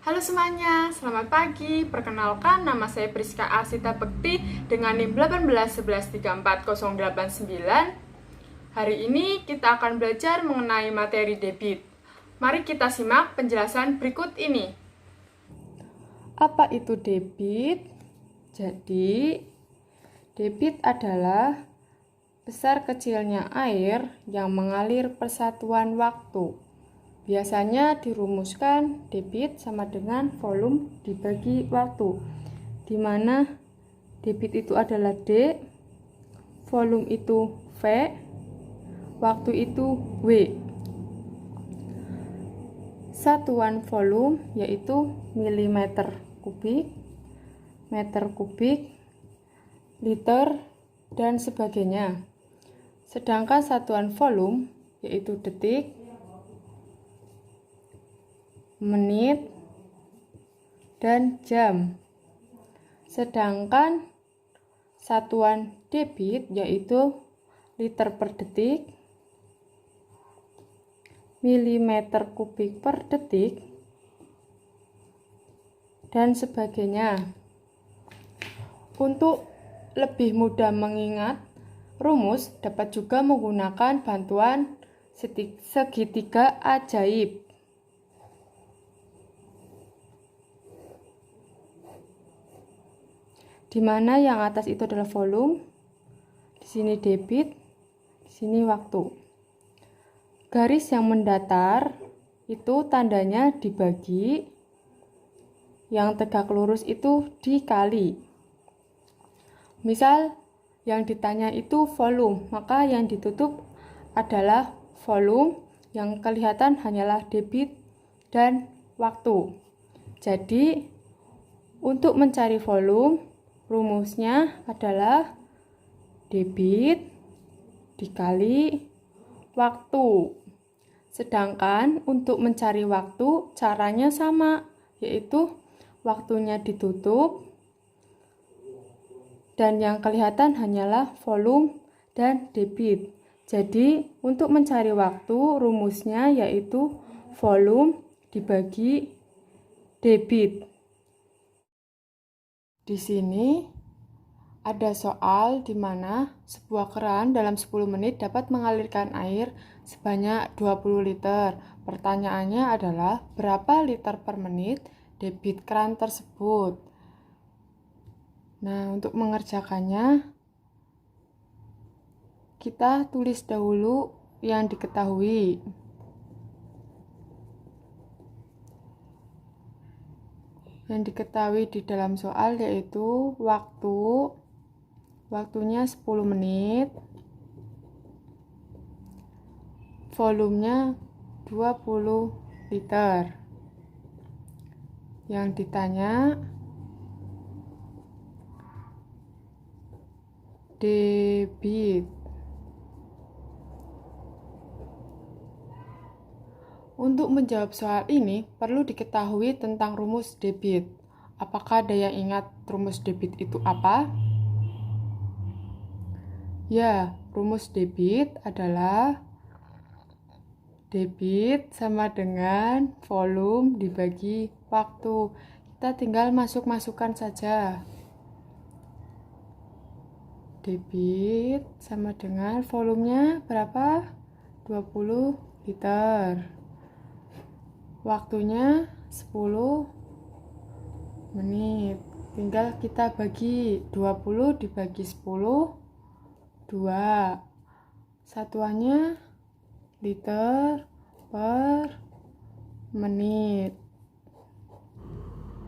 Halo semuanya, selamat pagi. Perkenalkan, nama saya Priska Asita Bekti dengan NIM 181133089. Hari ini kita akan belajar mengenai materi debit. Mari kita simak penjelasan berikut ini. Apa itu debit? Jadi, debit adalah besar kecilnya air yang mengalir persatuan waktu. Biasanya dirumuskan debit sama dengan volume dibagi waktu, di mana debit itu adalah D, volume itu V, waktu itu W. Satuan volume yaitu milimeter kubik, meter kubik, liter, dan sebagainya. Sedangkan satuan volume yaitu detik, menit, dan jam. Sedangkan satuan debit yaitu liter per detik, milimeter kubik per detik, dan sebagainya. Untuk lebih mudah mengingat rumus, dapat juga menggunakan bantuan segitiga ajaib. Di mana yang atas itu adalah volume, di sini debit, di sini waktu. Garis yang mendatar itu tandanya dibagi, yang tegak lurus itu dikali. Misal yang ditanya itu volume, maka yang ditutup adalah volume, yang kelihatan hanyalah debit dan waktu. Jadi untuk mencari volume, rumusnya adalah debit dikali waktu. Sedangkan untuk mencari waktu caranya sama, yaitu waktunya ditutup dan yang kelihatan hanyalah volume dan debit. Jadi untuk mencari waktu rumusnya yaitu volume dibagi debit. Di sini ada soal di mana sebuah keran dalam 10 menit dapat mengalirkan air sebanyak 20 liter. Pertanyaannya adalah berapa liter per menit debit keran tersebut. Nah, untuk mengerjakannya kita tulis dahulu yang diketahui. Yang diketahui di dalam soal yaitu waktunya 10 menit, volumenya 20 liter. Yang ditanya debit. Untuk menjawab soal ini, perlu diketahui tentang rumus debit. Apakah ada yang ingat rumus debit itu apa? Ya, rumus debit adalah debit sama dengan volume dibagi waktu. Kita tinggal masukkan saja. Debit sama dengan volumenya berapa? 20 liter. Waktunya 10 menit. Tinggal kita bagi 20 dibagi 10, 2. Satuannya liter per menit.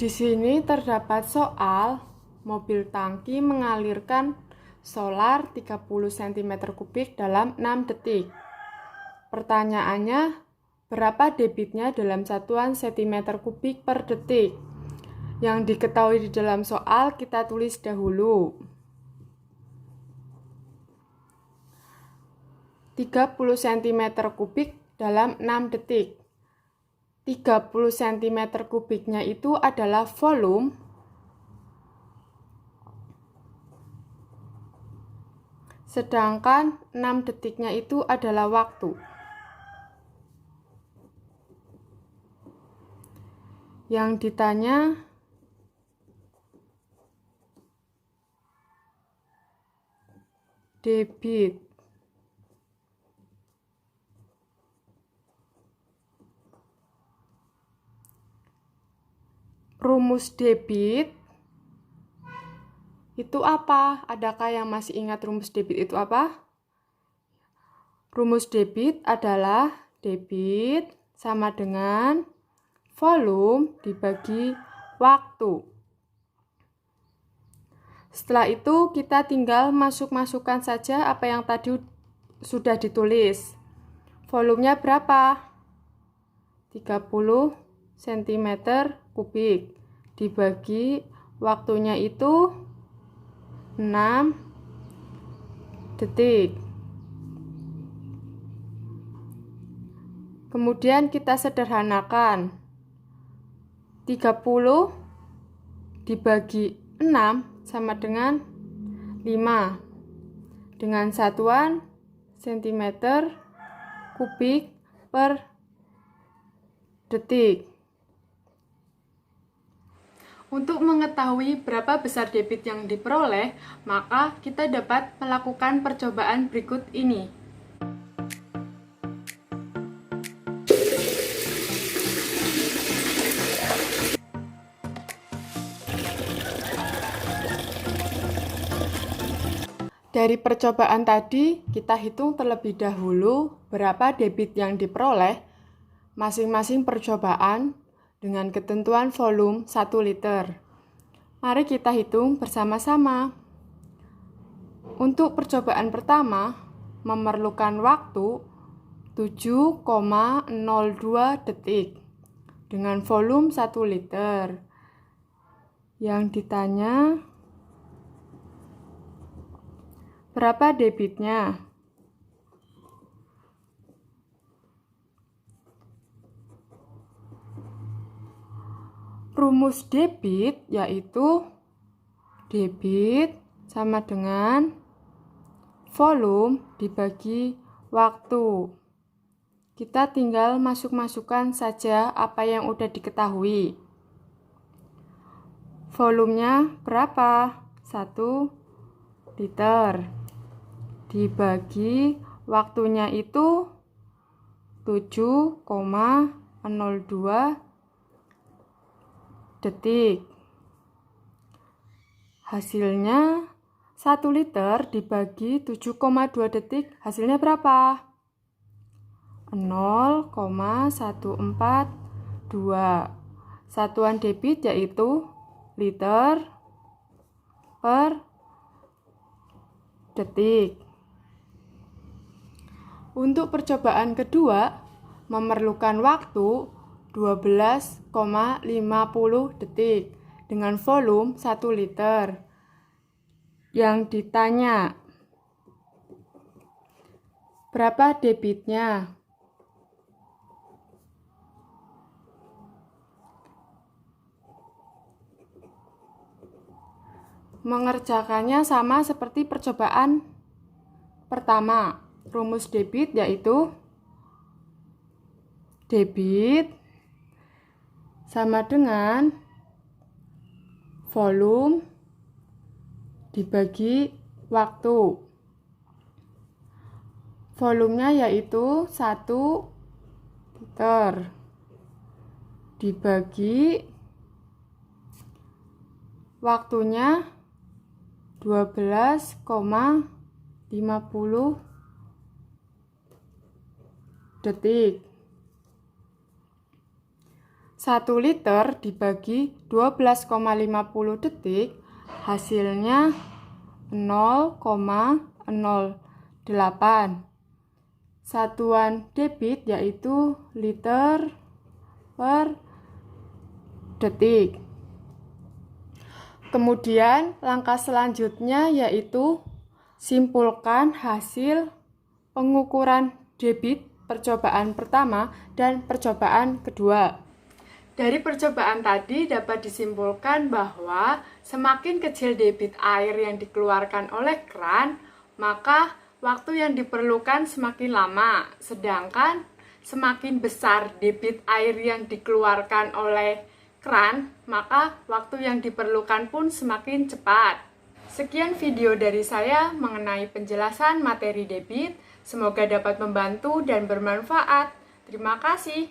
Di sini terdapat soal mobil tangki mengalirkan solar 30 cm3 dalam 6 detik. Pertanyaannya, berapa debitnya dalam satuan cm3 per detik? Yang diketahui di dalam soal kita tulis dahulu. 30 cm3 dalam 6 detik. 30 cm3-nya itu adalah volume. Sedangkan 6 detiknya itu adalah waktu. Yang ditanya debit. Rumus debit itu apa? Adakah yang masih ingat rumus debit itu apa? Rumus debit adalah debit sama dengan volume dibagi waktu. Setelah itu kita tinggal masukkan saja apa yang tadi sudah ditulis. Volumenya berapa? 30 cm kubik. Dibagi waktunya itu 6 detik. Kemudian kita sederhanakan. 30 dibagi 6 sama dengan 5 dengan satuan cm kubik per detik. Untuk mengetahui berapa besar debit yang diperoleh, maka kita dapat melakukan percobaan berikut ini. Dari percobaan tadi, kita hitung terlebih dahulu berapa debit yang diperoleh masing-masing percobaan dengan ketentuan volume 1 liter. Mari kita hitung bersama-sama. Untuk percobaan pertama, memerlukan waktu 7,02 detik dengan volume 1 liter. Yang ditanya, berapa debitnya? Rumus debit yaitu debit sama dengan volume dibagi waktu. Kita tinggal masukkan saja apa yang udah diketahui. Volumenya berapa? 1 liter. Dibagi waktunya itu 7,02 detik. Hasilnya 1 liter dibagi 7,2 detik, hasilnya berapa? 0,142. Satuan debit yaitu liter per detik. Untuk percobaan kedua, memerlukan waktu 12,50 detik dengan volume 1 liter. Yang ditanya, berapa debitnya? Mengerjakannya sama seperti percobaan pertama. Rumus debit yaitu debit sama dengan volume dibagi waktu. Volumenya yaitu 1 liter dibagi waktunya 12,50 detik. 1 liter dibagi 12,50 detik, hasilnya 0,08. Satuan debit yaitu liter per detik. Kemudian langkah selanjutnya yaitu simpulkan hasil pengukuran debit percobaan pertama dan percobaan kedua. Dari percobaan tadi dapat disimpulkan bahwa semakin kecil debit air yang dikeluarkan oleh keran, maka waktu yang diperlukan semakin lama, sedangkan semakin besar debit air yang dikeluarkan oleh keran, maka waktu yang diperlukan pun semakin cepat. Sekian video dari saya mengenai penjelasan materi debit. Semoga dapat membantu dan bermanfaat. Terima kasih.